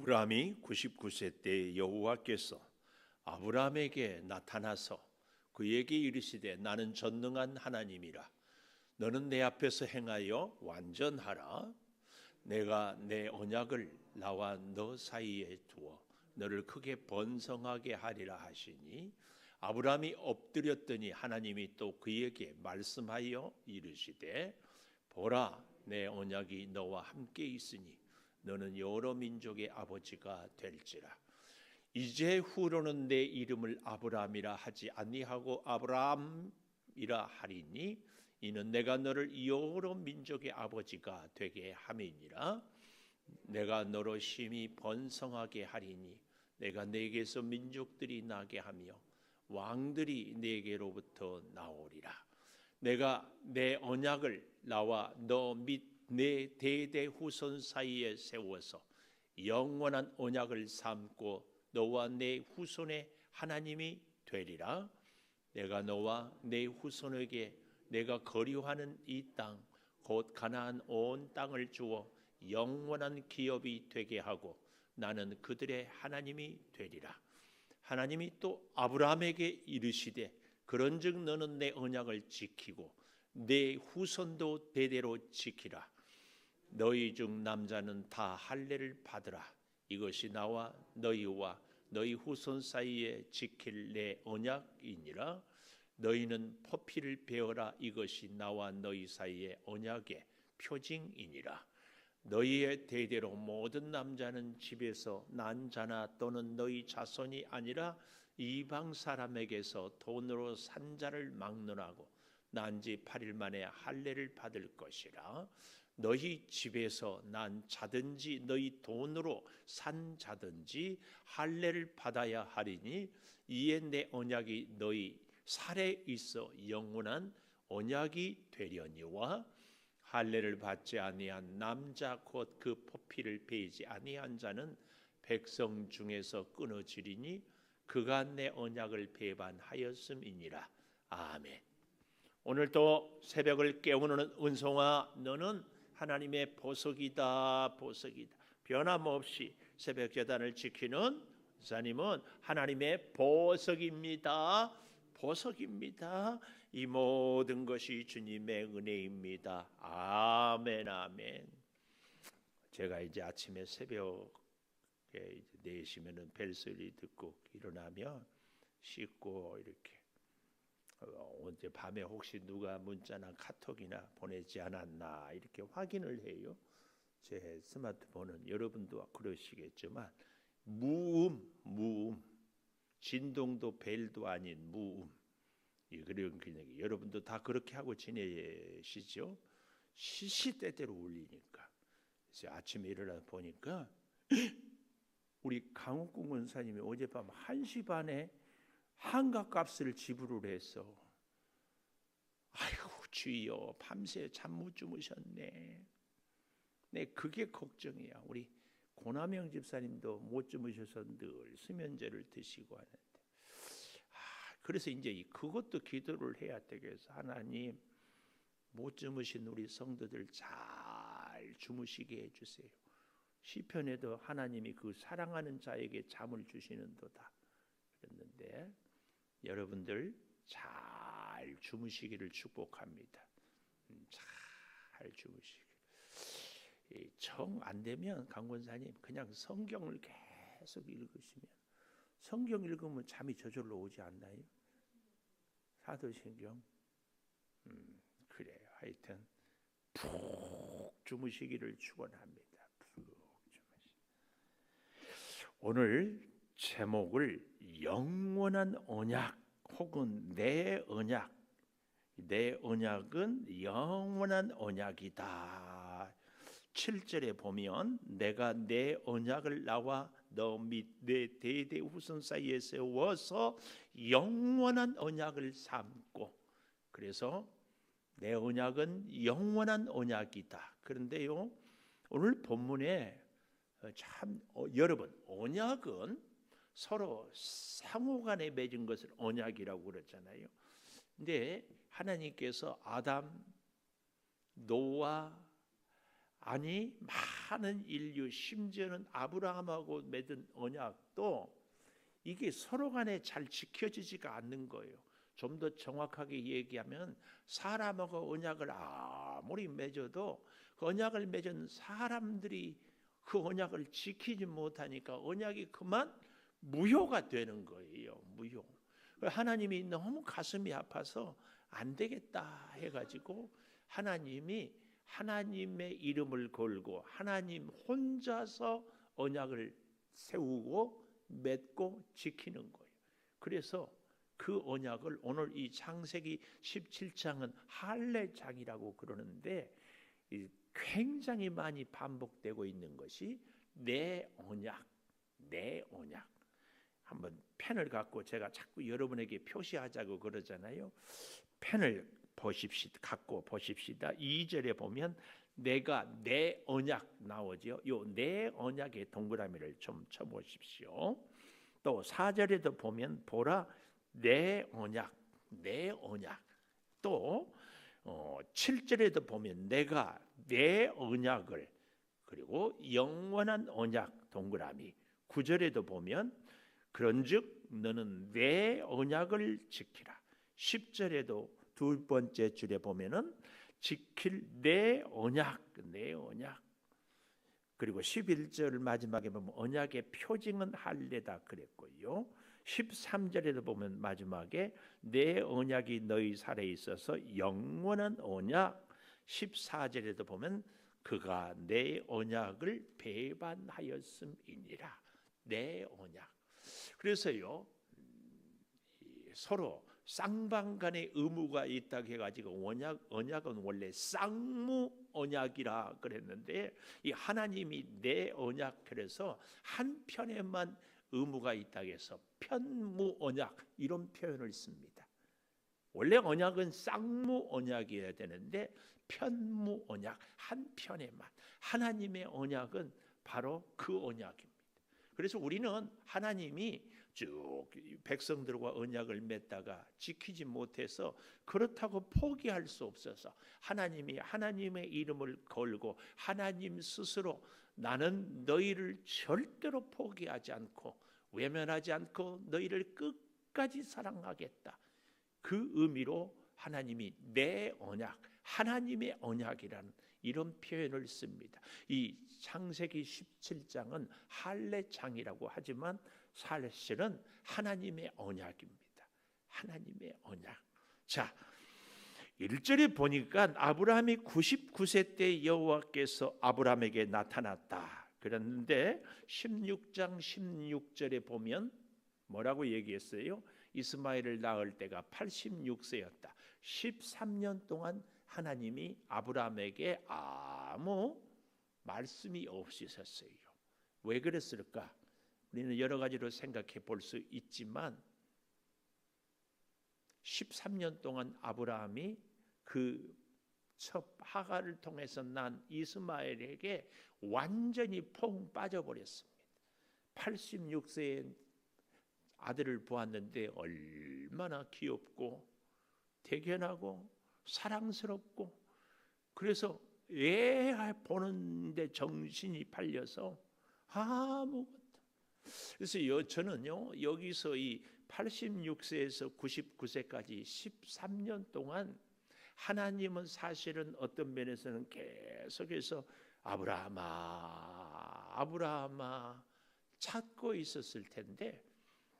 아브라함이 99세 때 여호와께서 아브라함에게 나타나서 그에게 이르시되 나는 전능한 하나님이라. 너는 내 앞에서 행하여 완전하라. 내가 내 언약을 나와 너 사이에 두어 너를 크게 번성하게 하리라 하시니 아브라함이 엎드렸더니 하나님이 또 그에게 말씀하여 이르시되 보라 내 언약이 너와 함께 있으니 너는 여러 민족의 아버지가 될지라. 이제 후로는 내 이름을 아브라함이라 하지 아니하고 아브라함이라 하리니 이는 내가 너를 여러 민족의 아버지가 되게 함이니라. 내가 너로 심히 번성하게 하리니 내가 내게서 민족들이 나게 하며 왕들이 내게로부터 나오리라. 내가 내 언약을 나와 너 및 내 대대 후손 사이에 세워서 영원한 언약을 삼고 너와 내 후손의 하나님이 되리라. 내가 너와 내 후손에게 내가 거류하는 이 땅 곧 가나안 온 땅을 주어 영원한 기업이 되게 하고 나는 그들의 하나님이 되리라. 하나님이 또 아브라함에게 이르시되 그런즉 너는 내 언약을 지키고 내 후손도 대대로 지키라. 너희 중 남자는 다 할례를 받으라. 이것이 나와 너희와 너희 후손 사이에 지킬 내 언약이니라. 너희는 포피를 베어라. 이것이 나와 너희 사이의 언약의 표징이니라. 너희의 대대로 모든 남자는 집에서 난 자나 또는 너희 자손이 아니라 이방 사람에게서 돈으로 산 자를 막론하고 난 지 8일 만에 할례를 받을 것이라. 너희 집에서 난 자든지 너희 돈으로 산 자든지 할례를 받아야 하리니 이에 내 언약이 너희 살에 있어 영원한 언약이 되려니와 할례를 받지 아니한 남자 곧 그 포피를 베이지 아니한 자는 백성 중에서 끊어지리니 그가 내 언약을 배반하였음이니라. 아멘. 오늘도 새벽을 깨우는 은송아, 너는 하나님의 보석이다. 보석이다. 변함없이 새벽 제단을 지키는 목사님은 하나님의 보석입니다. 보석입니다. 이 모든 것이 주님의 은혜입니다. 아멘, 아멘. 제가 이제 아침에 새벽에 4시면은 벨소리 듣고 일어나면 씻고 이렇게 어제 밤에 혹시 누가 문자나 카톡이나 보내지 않았나 이렇게 확인을 해요. 제 스마트폰은 여러분도 그러시겠지만 무음 진동도 벨도 아닌 무음 그런 그냥 여러분도 다 그렇게 하고 지내시죠? 시시때때로 울리니까. 그래서 아침에 일어나 보니까 우리 강욱군 권사님이 어젯밤 1시 반에 한가값을 지불을 했어. 아이고 주여 밤새 잠 못 주무셨네. 네, 그게 걱정이야. 우리 고남영 집사님도 못 주무셔서 늘 수면제를 드시고 하는데 그래서 이제 그것도 기도를 해야 되겠어. 하나님 못 주무신 우리 성도들 잘 주무시게 해주세요. 시편에도 하나님이 그 사랑하는 자에게 잠을 주시는도다 그랬는데 여러분들 잘 주무시기를 축복합니다. 잘 주무시길. 정 안 되면 강 권사님 그냥 성경을 계속 읽으시면 성경 읽으면 잠이 저절로 오지 않나요? 사도신경. 그래요. 하여튼 푹 주무시기를 축원합니다. 푹 주무시. 오늘 제목을 영원한 언약 혹은 내 언약. 내 언약은 영원한 언약이다. 7절에 보면 내가 내 언약을 나와 너 및 내 대대 후손 사이에 세워서 영원한 언약을 삼고 그래서 내 언약은 영원한 언약이다. 그런데요 오늘 본문에 참 여러분 언약은 서로 상호간에 맺은 것을 언약이라고 그랬잖아요. 근데 하나님께서 아담, 노아, 아니 많은 인류 심지어는 아브라함하고 맺은 언약도 이게 서로 간에 잘 지켜지지가 않는 거예요. 좀 더 정확하게 얘기하면 사람하고 언약을 아무리 맺어도 그 언약을 맺은 사람들이 그 언약을 지키지 못하니까 언약이 그만 무효가 되는 거예요. 무효. 하나님이 너무 가슴이 아파서 안 되겠다 해가지고 하나님이 하나님의 이름을 걸고 하나님 혼자서 언약을 세우고 맺고 지키는 거예요. 그래서 그 언약을 오늘 이 창세기 17장은 할례장이라고 그러는데 굉장히 많이 반복되고 있는 것이 내 언약, 내 언약. 한번 펜을 갖고 제가 자꾸 여러분에게 표시하자고 그러잖아요. 펜을 갖고 보십시다. 2절에 보면 내가 내 언약 나오죠. 요 내 언약의 동그라미를 좀 쳐보십시오. 또 4절에도 보면 보라 내 언약, 내 언약. 또 7절에도 보면 내가 내 언약을, 그리고 영원한 언약 동그라미. 9절에도 보면 그런즉 너는 내 언약을 지키라. 10절에도 두 번째 줄에 보면은 지킬 내 언약, 내 언약. 그리고 11절 마지막에 보면 언약의 표징은 할례다 그랬고요. 13절에도 보면 마지막에 내 언약이 너희 살에 있어서 영원한 언약. 14절에도 보면 그가 내 언약을 배반하였음이니라. 내 언약. 그래서요 서로 쌍방간의 의무가 있다고 해가지고 언약은 원래 쌍무 언약이라 그랬는데 이 하나님이 내 언약 그래서 한편에만 의무가 있다고 해서 편무 언약 이런 표현을 씁니다. 원래 언약은 쌍무 언약이어야 되는데 편무 언약 한편에만. 하나님의 언약은 바로 그 언약입니다. 그래서 우리는 하나님이 쭉 백성들과 언약을 맺다가 지키지 못해서 그렇다고 포기할 수 없어서 하나님이 하나님의 이름을 걸고 하나님 스스로 나는 너희를 절대로 포기하지 않고 외면하지 않고 너희를 끝까지 사랑하겠다. 그 의미로 하나님이 내 언약, 하나님의 언약이라는 이런 표현을 씁니다. 이 창세기 17장은 할례장이라고 하지만 사실은 하나님의 언약입니다. 하나님의 언약. 자, 1절에 보니까 아브라함이 99세 때 여호와께서 아브라함에게 나타났다 그랬는데 16장 16절에 보면 뭐라고 얘기했어요? 이스마엘을 낳을 때가 86세였다. 13년 동안 하나님이 아브라함에게 아무 말씀이 없으셨어요. 왜 그랬을까? 우리는 여러 가지로 생각해 볼 수 있지만 13년 동안 아브라함이 그 첫 하갈을 통해서 난 이스마엘에게 완전히 퐁 빠져버렸습니다. 86세에 아들을 보았는데 얼마나 귀엽고 대견하고 사랑스럽고 그래서 애 보는데 정신이 팔려서 아무것도. 그래서 저는요 여기서 이 86세에서 99세까지 13년 동안 하나님은 사실은 어떤 면에서는 계속해서 아브라함아 아브라함아 찾고 있었을 텐데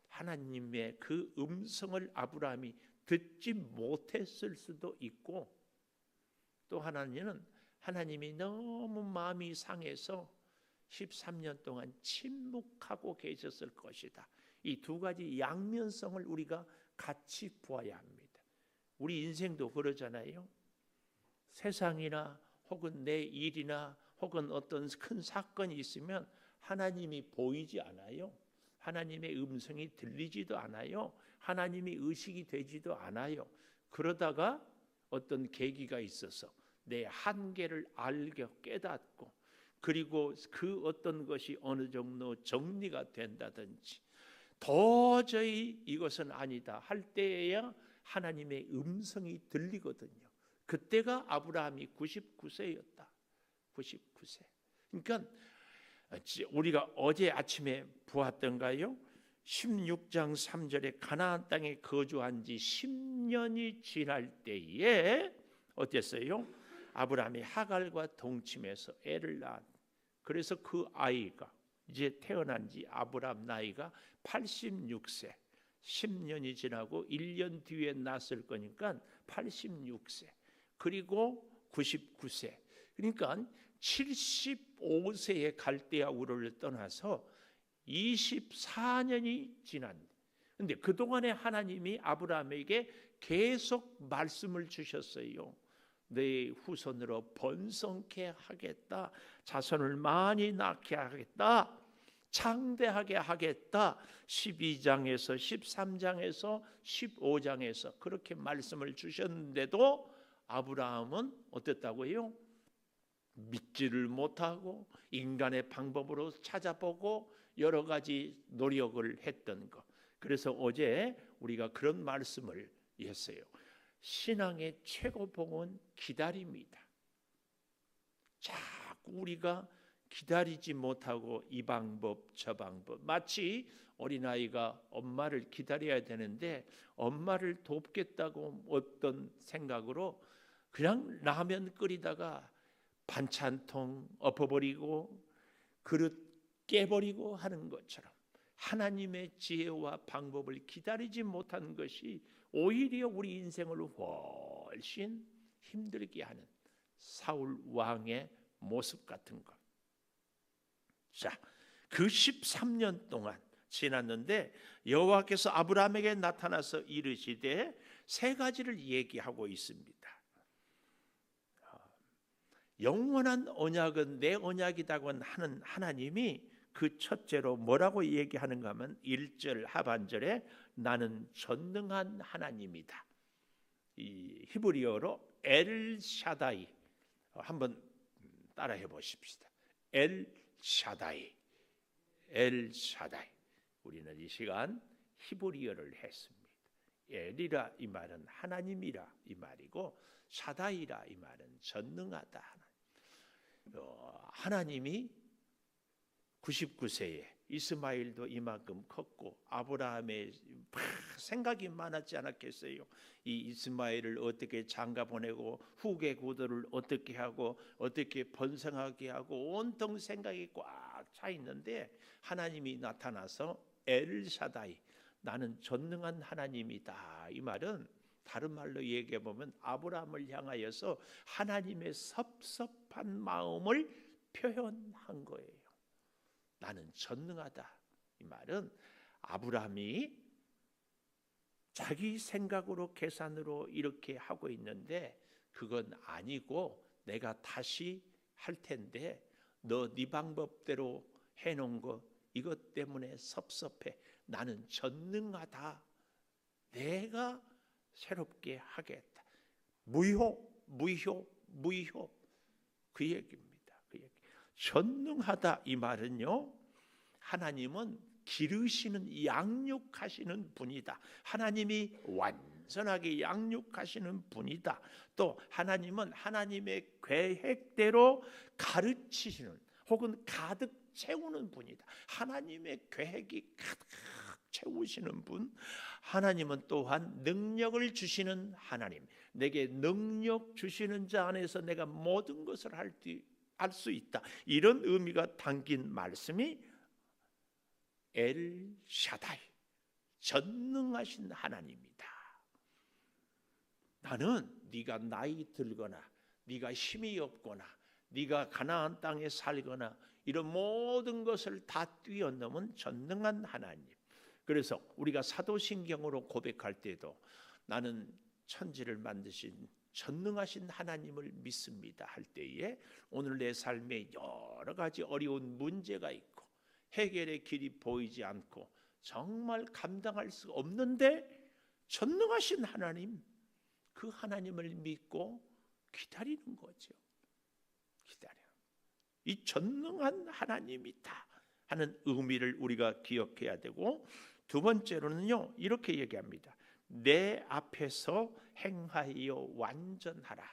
하나님의 그 음성을 아브라함이 듣지 못했을 수도 있고 또 하나님이 너무 마음이 상해서 13년 동안 침묵하고 계셨을 것이다. 이 두 가지 양면성을 우리가 같이 보아야 합니다. 우리 인생도 그러잖아요. 세상이나 혹은 내 일이나 혹은 어떤 큰 사건이 있으면 하나님이 보이지 않아요. 하나님의 음성이 들리지도 않아요. 하나님이 의식이 되지도 않아요. 그러다가 어떤 계기가 있어서 내 한계를 알게 깨닫고 그리고 그 어떤 것이 어느 정도 정리가 된다든지 도저히 이것은 아니다 할 때에야 하나님의 음성이 들리거든요. 그때가 아브라함이 99세였다. 99세. 그러니까 우리가 어제 아침에 보았던가요? 16장 3절에 가나안 땅에 거주한 지 10년이 지날 때에 어땠어요? 아브라함이 하갈과 동침해서 애를 낳았. 그래서 그 아이가 이제 태어난 지 아브라함 나이가 86세. 10년이 지나고 1년 뒤에 낳았을 거니까 86세. 그리고 99세. 그러니까 75세에 갈대아 우르를 떠나서 24년이 지난. 근데 그동안에 하나님이 아브라함에게 계속 말씀을 주셨어요. 내 후손으로 번성케 하겠다. 자손을 많이 낳게 하겠다. 창대하게 하겠다. 12장에서 13장에서 15장에서 그렇게 말씀을 주셨는데도 아브라함은 어땠다고요? 믿지를 못하고 인간의 방법으로 찾아보고 여러 가지 노력을 했던 것. 그래서 어제 우리가 그런 말씀을 했어요. 신앙의 최고봉은 기다림이다. 자꾸 우리가 기다리지 못하고 이 방법 저 방법, 마치 어린아이가 엄마를 기다려야 되는데 엄마를 돕겠다고 어떤 생각으로 그냥 라면 끓이다가 반찬통 엎어버리고 그릇 깨버리고 하는 것처럼 하나님의 지혜와 방법을 기다리지 못한 것이 오히려 우리 인생을 훨씬 힘들게 하는 사울 왕의 모습 같은 것. 자, 그 13년 동안 지났는데 여호와께서 아브라함에게 나타나서 이르시되 세 가지를 얘기하고 있습니다. 영원한 언약은 내 언약이라고 하는 하나님이 그 첫째로 뭐라고 얘기하는가 하면 1절 하반절에 나는 전능한 하나님이다. 이 히브리어로 엘 샤다이, 한번 따라해 보십시다. 엘 샤다이, 엘 샤다이. 우리는 이 시간 히브리어를 했습니다. 엘이라 이 말은 하나님이라 이 말이고 샤다이라 이 말은 전능하다. 하나님이 99세에 이스마일도 이만큼 컸고 아브라함의 생각이 많았지 않았겠어요? 이 이스마일을 어떻게 장가 보내고 후계 구도를 어떻게 하고 어떻게 번성하게 하고 온통 생각이 꽉 차 있는데 하나님이 나타나서 엘샤다이, 나는 전능한 하나님이다. 이 말은 다른 말로 얘기해 보면 아브라함을 향하여서 하나님의 섭섭한 마음을 표현한 거예요. 나는 전능하다. 이 말은 아브라함이 자기 생각으로 계산으로 이렇게 하고 있는데 그건 아니고 내가 다시 할 텐데 너 네 방법대로 해놓은 거 이것 때문에 섭섭해. 나는 전능하다. 내가 새롭게 하겠다. 무효 그 얘기입니다. 그 얘기. 전능하다 이 말은요, 하나님은 기르시는 양육하시는 분이다. 하나님이 완전하게 양육하시는 분이다. 또 하나님은 하나님의 계획대로 가르치시는 혹은 가득 채우는 분이다. 하나님의 계획이 가득 채우시는 분. 하나님은 또한 능력을 주시는 하나님. 내게 능력 주시는 자 안에서 내가 모든 것을 할 수 있다. 이런 의미가 담긴 말씀이 엘 샤다이, 전능하신 하나님이다. 나는 네가 나이 들거나 네가 힘이 없거나 네가 가나안 땅에 살거나 이런 모든 것을 다 뛰어넘은 전능한 하나님. 그래서 우리가 사도신경으로 고백할 때도 나는 천지를 만드신 전능하신 하나님을 믿습니다 할 때에 오늘 내 삶에 여러 가지 어려운 문제가 있고 해결의 길이 보이지 않고 정말 감당할 수 없는데 전능하신 하나님, 그 하나님을 믿고 기다리는 거죠. 기다려. 이 전능한 하나님이다 하는 의미를 우리가 기억해야 되고, 두 번째로는요 이렇게 얘기합니다. 내 앞에서 행하여 완전하라.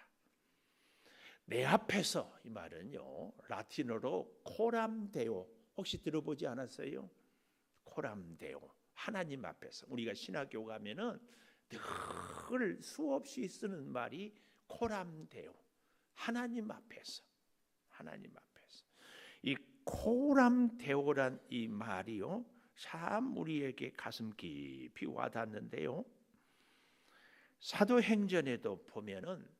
내 앞에서, 이 말은요 라틴어로 코람데오, 혹시 들어보지 않았어요? 코람데오, 하나님 앞에서. 우리가 신학교 가면은 늘 수없이 쓰는 말이 코람데오, 하나님 앞에서. 하나님 앞에서. 이 코람데오란 이 말이요 참 우리에게 가슴 깊이 와닿는데요, 사도행전에도 보면은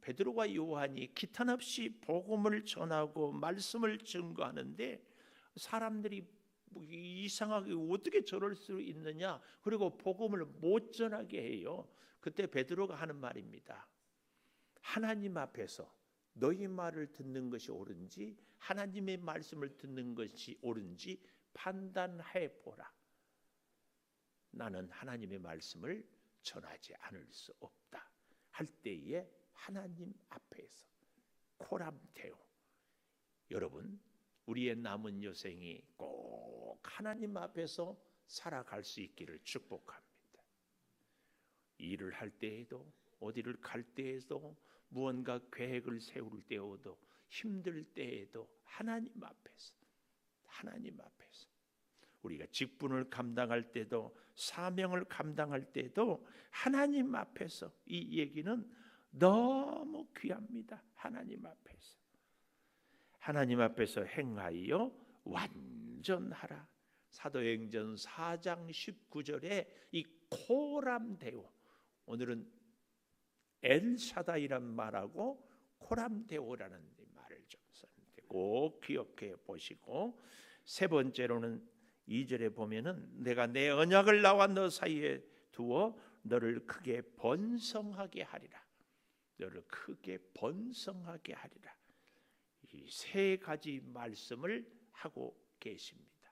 베드로와 요한이 기탄 없이 복음을 전하고 말씀을 증거하는데 사람들이 이상하게 어떻게 저럴 수 있느냐, 그리고 복음을 못 전하게 해요. 그때 베드로가 하는 말입니다. 하나님 앞에서 너희 말을 듣는 것이 옳은지 하나님의 말씀을 듣는 것이 옳은지 판단해 보라. 나는 하나님의 말씀을 전하지 않을 수 없다 할 때에 하나님 앞에서 코람데오. 여러분, 우리의 남은 여생이 꼭 하나님 앞에서 살아갈 수 있기를 축복합니다. 일을 할 때에도, 어디를 갈 때에도, 무언가 계획을 세울 때에도, 힘들 때에도 하나님 앞에서, 하나님 앞에서. 우리가 직분을 감당할 때도, 사명을 감당할 때도 하나님 앞에서. 이 얘기는 너무 귀합니다. 하나님 앞에서. 하나님 앞에서 행하여 완전하라. 사도행전 4장 19절에 이 코람데오, 오늘은 엘샤다이란 말하고 코람데오라는 말을 좀 썼는데 꼭 기억해 보시고, 세 번째로는 2절에 보면은 내가 내 언약을 나와 너 사이에 두어 너를 크게 번성하게 하리라. 너를 크게 번성하게 하리라. 이 세 가지 말씀을 하고 계십니다.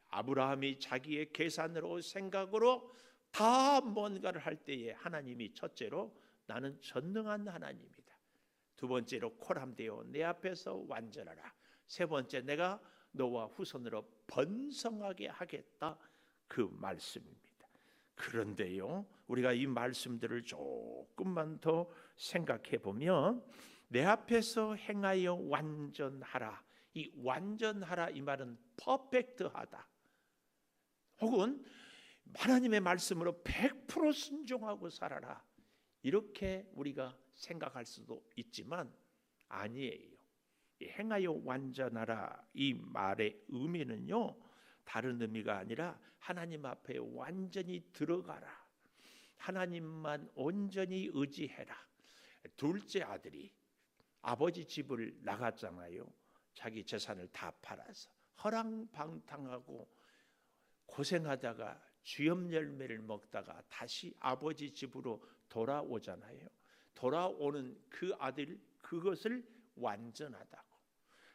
아브라함이 자기의 계산으로, 생각으로 다 뭔가를 할 때에 하나님이 첫째로 나는 전능한 하나님이다. 두 번째로 코람데오, 내 앞에서 완전하라. 세 번째, 내가 너와 후손으로 번성하게 하겠다. 그 말씀입니다. 그런데요, 우리가 이 말씀들을 조금만 더 생각해 보면 내 앞에서 행하여 완전하라. 이 완전하라 이 말은 퍼펙트하다, 혹은 하나님의 말씀으로 100% 순종하고 살아라, 이렇게 우리가 생각할 수도 있지만 아니에요. 행하여 완전하라 이 말의 의미는요, 다른 의미가 아니라 하나님 앞에 완전히 들어가라, 하나님만 온전히 의지해라. 둘째 아들이 아버지 집을 나갔잖아요. 자기 재산을 다 팔아서 허랑방탕하고 고생하다가 주염 열매를 먹다가 다시 아버지 집으로 돌아오잖아요. 돌아오는 그 아들, 그것을 완전하다고,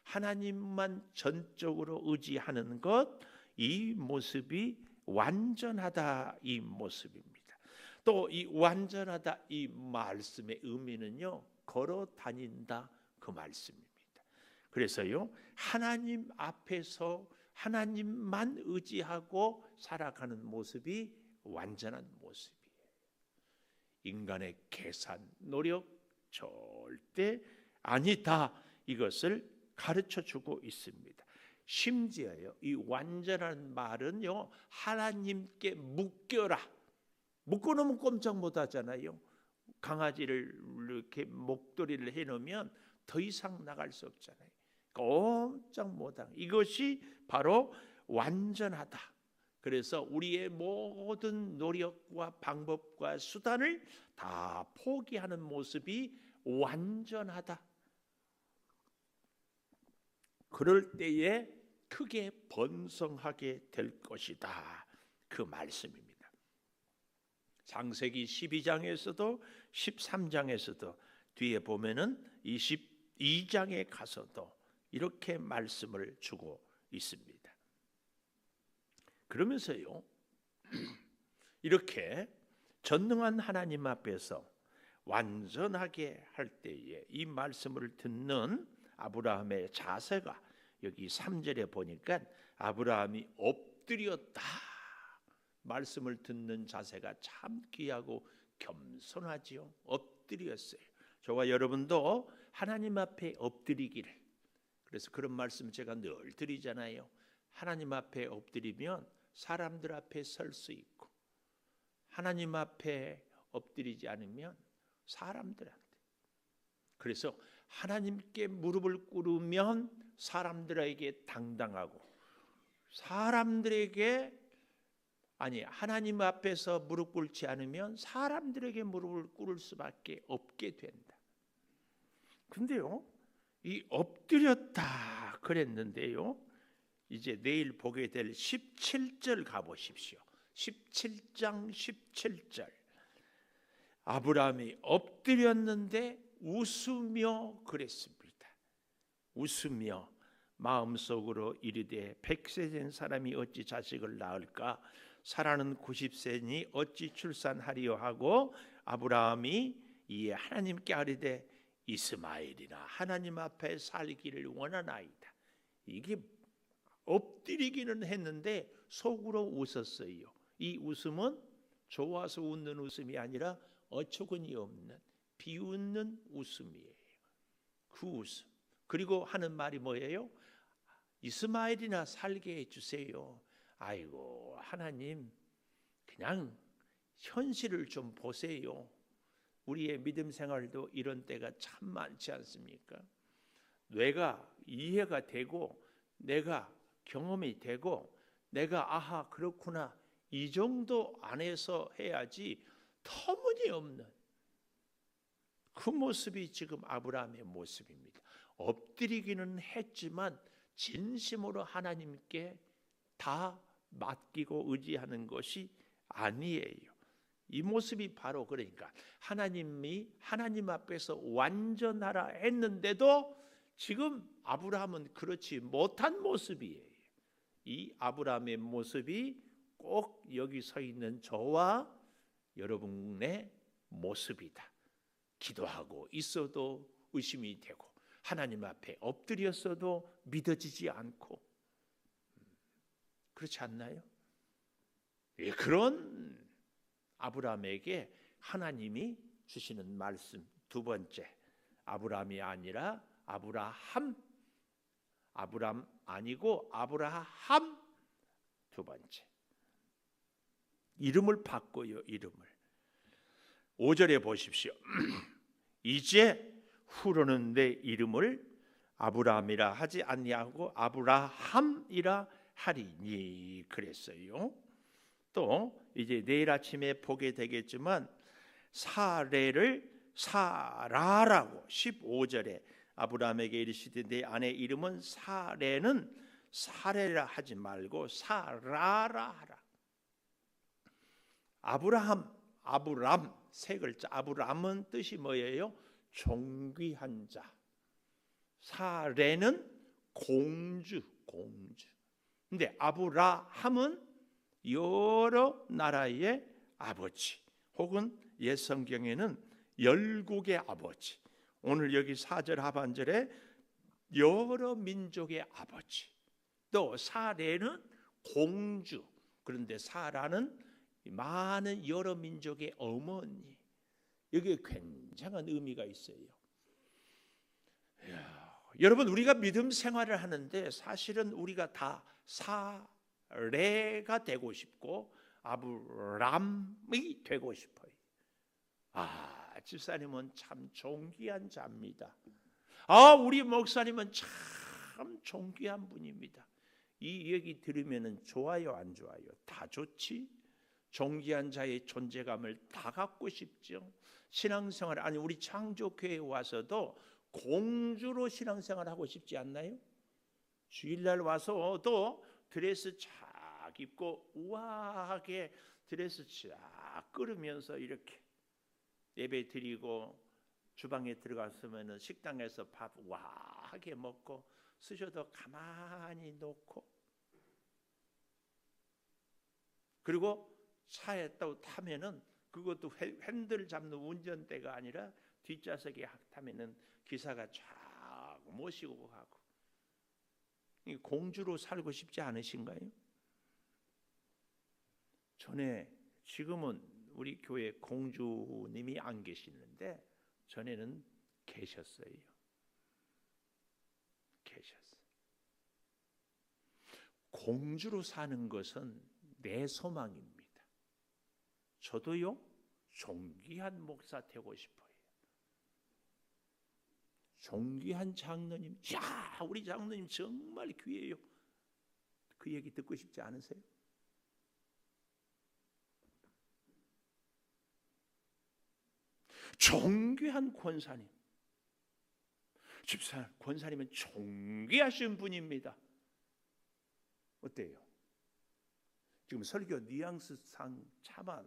하나님만 전적으로 의지하는 것, 이 모습이 완전하다 이 모습입니다. 또 이 완전하다 이 말씀의 의미는요, 걸어 다닌다 그 말씀입니다. 그래서요, 하나님 앞에서 하나님만 의지하고 살아가는 모습이 완전한 모습이에요. 인간의 계산, 노력 절대 아니다, 이것을 가르쳐 주고 있습니다. 심지어요, 이 완전한 말은요, 하나님께 묶여라. 묶어놓으면 꼼짝 못하잖아요. 강아지를 이렇게 목도리를 해놓으면 더 이상 나갈 수 없잖아요. 꼼짝 못하는, 이것이 바로 완전하다. 그래서 우리의 모든 노력과 방법과 수단을 다 포기하는 모습이 완전하다. 그럴 때에 크게 번성하게 될 것이다, 그 말씀입니다. 창세기 12장에서도 13장에서도 뒤에 보면은 22장에 가서도 이렇게 말씀을 주고 있습니다. 그러면서요, 이렇게 전능한 하나님 앞에서 완전하게 할 때에 이 말씀을 듣는 아브라함의 자세가, 여기 3절에 보니까 아브라함이 엎드렸다, 말씀을 듣는 자세가 참 귀하고 겸손하지요. 엎드렸어요. 저와 여러분도 하나님 앞에 엎드리기를. 그래서 그런 말씀 제가 늘 드리잖아요. 하나님 앞에 엎드리면 사람들 앞에 설 수 있고, 하나님 앞에 엎드리지 않으면 사람들한테. 그래서 하나님께 무릎을 꿇으면 사람들에게 당당하고, 하나님 앞에서 무릎 꿇지 않으면 사람들에게 무릎을 꿇을 수밖에 없게 된다. 근데요, 이 엎드렸다 그랬는데요, 이제 내일 보게 될 17절 가보십시오. 17장 17절. 아브라함이 엎드렸는데 웃으며 그랬습니다. 웃으며 마음속으로 이르되 100세 된 사람이 어찌 자식을 낳을까? 사라는 90세니 어찌 출산하리요 하고 아브라함이 이에 하나님께 아뢰되 이스마엘이나 하나님 앞에 살기를 원하나이다. 이게 엎드리기는 했는데 속으로 웃었어요. 이 웃음은 좋아서 웃는 웃음이 아니라 어처구니 없는 비웃는 웃음이에요. 그 웃음. 그리고 하는 말이 뭐예요? 이스마엘이나 살게 해주세요. 아이고 하나님, 그냥 현실을 좀 보세요. 우리의 믿음 생활도 이런 때가 참 많지 않습니까? 뇌가 이해가 되고 내가 경험이 되고 내가 아하 그렇구나 이 정도 안에서 해야지 터무니없는 그 모습이 지금 아브라함의 모습입니다. 엎드리기는 했지만 진심으로 하나님께 다 맡기고 의지하는 것이 아니에요. 이 모습이 바로 그러니까 하나님이 하나님 앞에서 완전하라 했는데도 지금 아브라함은 그렇지 못한 모습이에요. 이 아브라함의 모습이 꼭 여기 서 있는 저와 여러분의 모습이다. 기도하고 있어도 의심이 되고 하나님 앞에 엎드렸어도 믿어지지 않고 그렇지 않나요? 예, 그런 아브라함에게 하나님이 주시는 말씀 두 번째, 아브라함이 아니라 아브라함 아니고 아브라함. 두 번째 이름을 바꿔요. 이름을 5절에 보십시오. 이제 후로는 내 이름을 아브라함이라 하지 아니하고 아브라함이라 하리니 그랬어요. 또 이제 내일 아침에 보게 되겠지만 사레를 사라라고 15절에 아브라함에게 이르시되 내 아내 이름은 사레는 사레라 하지 말고 사라라 하라. 아브람 세 글자. 아브람은 뜻이 뭐예요? 존귀한 자. 사레는 공주. 근데 아브라함은 여러 나라의 아버지, 혹은 옛 성경에는 열국의 아버지. 오늘 여기 4절 하반절에 여러 민족의 아버지. 또 사레는 공주. 그런데 사라는 많은 여러 민족의 어머니. 여기에 굉장한 의미가 있어요. 여러분, 우리가 믿음 생활을 하는데 사실은 우리가 다 사레가 되고 싶고 아브람이 되고 싶어요. 집사님은 참 존귀한 자입니다. 우리 목사님은 참 존귀한 분입니다. 이 얘기 들으면 좋아요, 안 좋아요? 다 좋지. 존귀한 자의 존재감을 다 갖고 싶죠. 신앙생활, 아니 우리 창조교회에 와서도 공주로 신앙생활 하고 싶지 않나요? 주일날 와서도 드레스 쫙 입고 우아하게 드레스 쫙 끌으면서 이렇게 예배 드리고 주방에 들어갔으면 식당에서 밥 우아하게 먹고 쓰셔도 가만히 놓고, 그리고 차에 또 타면은 그것도 핸들 잡는 운전대가 아니라 뒷좌석에 타면은 기사가 쫙 모시고 가고. 공주로 살고 싶지 않으신가요? 전에, 지금은 우리 교회 공주님이 안 계시는데 전에는 계셨어요. 공주로 사는 것은 내 소망입니다. 저도요, 존귀한 목사 되고 싶어요. 존귀한 장로님, 야, 우리 장로님 정말 귀해요. 그 얘기 듣고 싶지 않으세요? 존귀한 권사님, 집사님, 권사님은 존귀하신 분입니다. 어때요? 지금 설교 뉘앙스상 차마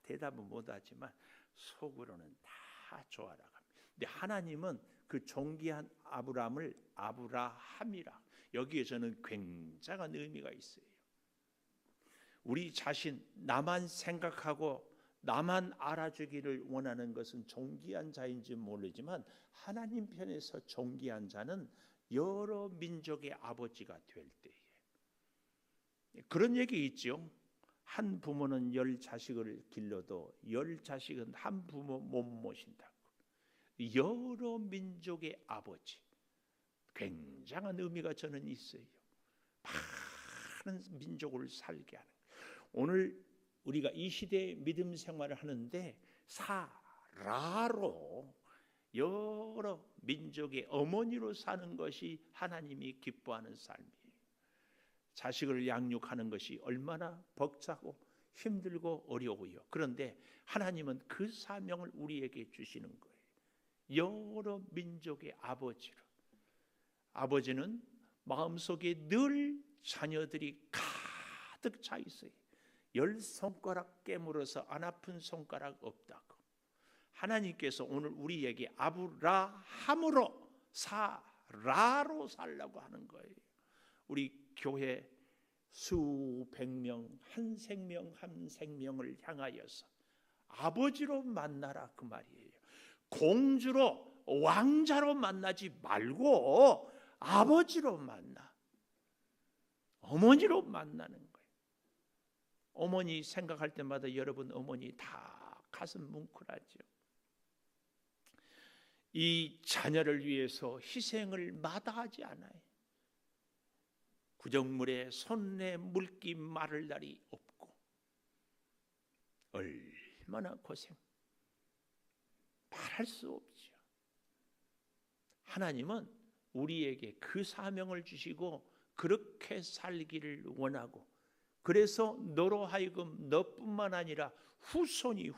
대답은 못하지만 속으로는 다 좋아라갑니다. 근데 하나님은 그 존귀한 아브라함을 아브라함이라, 여기에서는 굉장한 의미가 있어요. 우리 자신, 나만 생각하고 나만 알아주기를 원하는 것은 존귀한 자인지 모르지만 하나님 편에서 존귀한 자는 여러 민족의 아버지가 될 때에, 그런 얘기 있죠. 한 부모는 10자식을 길러도 10자식은 한 부모 못 모신다고. 여러 민족의 아버지, 굉장한 의미가 저는 있어요. 많은 민족을 살게 하는. 오늘 우리가 이 시대의 믿음 생활을 하는데 사라로 여러 민족의 어머니로 사는 것이 하나님이 기뻐하는 삶이에요. 자식을 양육하는 것이 얼마나 벅차고 힘들고 어려워요. 그런데 하나님은 그 사명을 우리에게 주시는 거예요. 여러 민족의 아버지로. 아버지는 마음속에 늘 자녀들이 가득 차 있어요. 10손가락 깨물어서 안 아픈 손가락 없다고. 하나님께서 오늘 우리에게 아브라함으로 사라로 살라고 하는 거예요. 우리 교회 수백 명, 한 생명 한 생명을 향하여서 아버지로 만나라, 그 말이에요. 공주로, 왕자로 만나지 말고 아버지로 만나, 어머니로 만나는 거예요. 어머니 생각할 때마다 여러분 어머니 다 가슴 뭉클하죠. 이 자녀를 위해서 희생을 마다하지 않아요. 구정물에 손에 물기 마를 날이 없고, 얼마나 고생, 말할 수 없죠. 하나님은 우리에게 그 사명을 주시고 그렇게 살기를 원하고, 그래서 너로 하여금 너뿐만 아니라 후손이,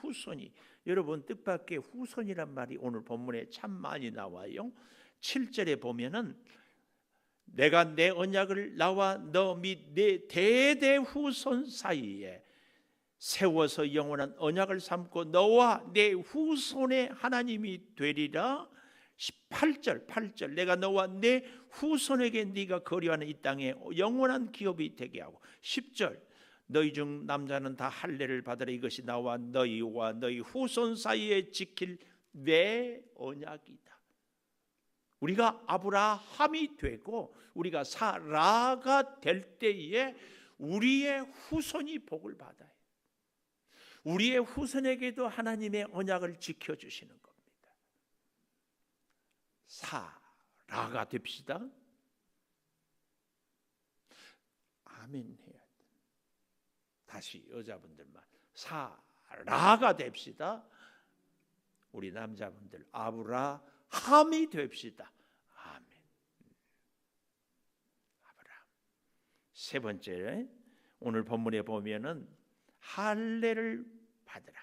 여러분 뜻밖의 후손이란 말이 오늘 본문에 참 많이 나와요. 7절에 보면은 내가 내 언약을 나와 너 및 내 대대 후손 사이에 세워서 영원한 언약을 삼고 너와 내 후손의 하나님이 되리라. 8절 내가 너와 내 후손에게 네가 거류하는 이 땅에 영원한 기업이 되게 하고, 10절 너희 중 남자는 다 할례를 받으라. 이것이 나와 너희와 너희 후손 사이에 지킬 내 언약이다. 우리가 아브라함이 되고 우리가 사라가 될 때에 우리의 후손이 복을 받아요. 우리의 후손에게도 하나님의 언약을 지켜주시는 겁니다. 사라가 됩시다. 아멘 해야 돼. 다시 여자분들만 사라가 됩시다. 우리 남자분들 아브라함이 됩시다. 아멘. 아브라함. 세 번째, 오늘 본문에 보면은 할례를 받으라.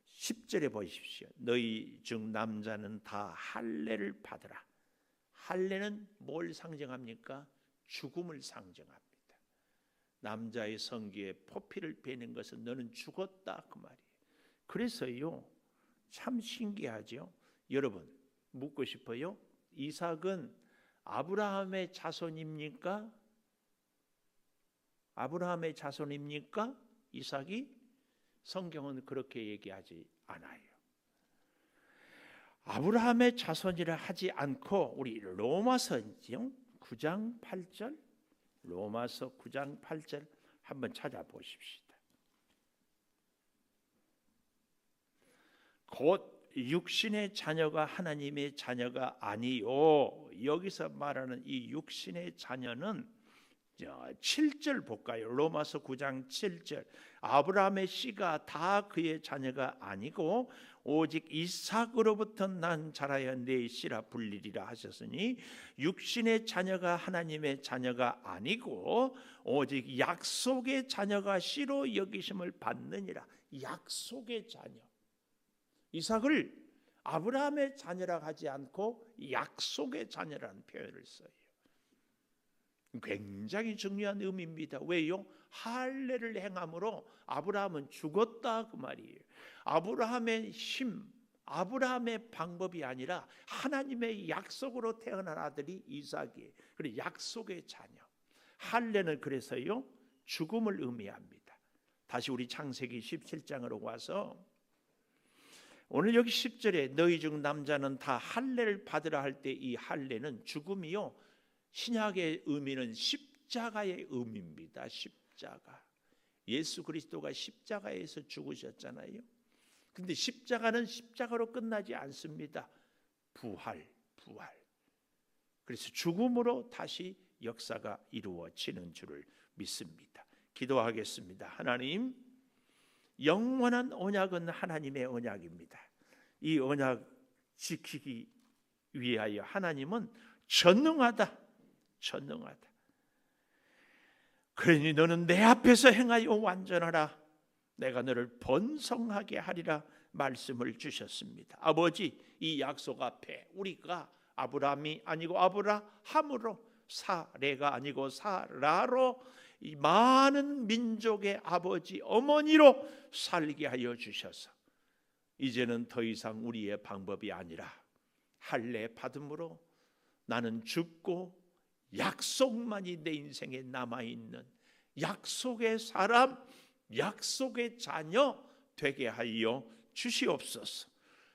10절에 보십시오. 너희 중 남자는 다 할례를 받으라. 할례는 뭘 상징합니까? 죽음을 상징합니다. 남자의 성기에 포피를 베는 것은 너는 죽었다, 그 말이에요. 그래서요, 참 신기하죠. 여러분, 묻고 싶어요. 이삭은 아브라함의 자손입니까? 아브라함의 자손입니까? 이삭이? 성경은 그렇게 얘기하지 않아요. 아브라함의 자손이라 하지 않고 우리 로마서죠, 9장 8절, 로마서 9장 8절 한번 찾아보십시다. 곧 육신의 자녀가 하나님의 자녀가 아니요. 여기서 말하는 이 육신의 자녀는 7절 볼까요? 로마서 9장 7절. 아브라함의 씨가 다 그의 자녀가 아니고 오직 이삭으로부터 난 자라야 내 씨라 불리리라 하셨으니 육신의 자녀가 하나님의 자녀가 아니고 오직 약속의 자녀가 씨로 여기심을 받느니라. 약속의 자녀. 이삭을 아브라함의 자녀라 하지 않고 약속의 자녀라는 표현을 써요. 굉장히 중요한 의미입니다. 왜요? 할례를 행함으로 아브라함은 죽었다 그 말이에요. 아브라함의 힘, 아브라함의 방법이 아니라 하나님의 약속으로 태어난 아들이 이삭이에요. 그리고 약속의 자녀. 할례는 그래서요 죽음을 의미합니다. 다시 우리 창세기 17장으로 와서 오늘 여기 10절에 너희 중 남자는 다 할례를 받으라 할 때 이 할례는 죽음이요 신약의 의미는 십자가의 의미입니다. 십자가. 예수 그리스도가 십자가에서 죽으셨잖아요. 근데 십자가는 십자가로 끝나지 않습니다. 부활. 그래서 죽음으로 다시 역사가 이루어지는 줄을 믿습니다. 기도하겠습니다. 하나님, 영원한 언약은 하나님의 언약입니다. 이 언약 지키기 위하여 하나님은 전능하다. 그러니 너는 내 앞에서 행하여 완전하라. 내가 너를 번성하게 하리라 말씀을 주셨습니다. 아버지, 이 약속 앞에 우리가 아브라함이 아니고 아브라함으로, 사레가 아니고 사라로 이 많은 민족의 아버지 어머니로 살게 하여 주셔서 이제는 더 이상 우리의 방법이 아니라 할례 받음으로 나는 죽고 약속만이 내 인생에 남아있는 약속의 사람, 약속의 자녀 되게 하여 주시옵소서.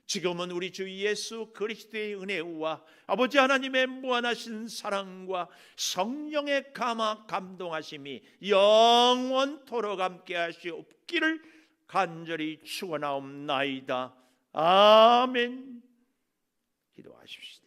지금은 우리 주 예수 그리스도의 은혜와 아버지 하나님의 무한하신 사랑과 성령의 감동하심이 영원토록 함께 하시옵기를 간절히 축원하옵나이다. 아멘. 기도하십시다.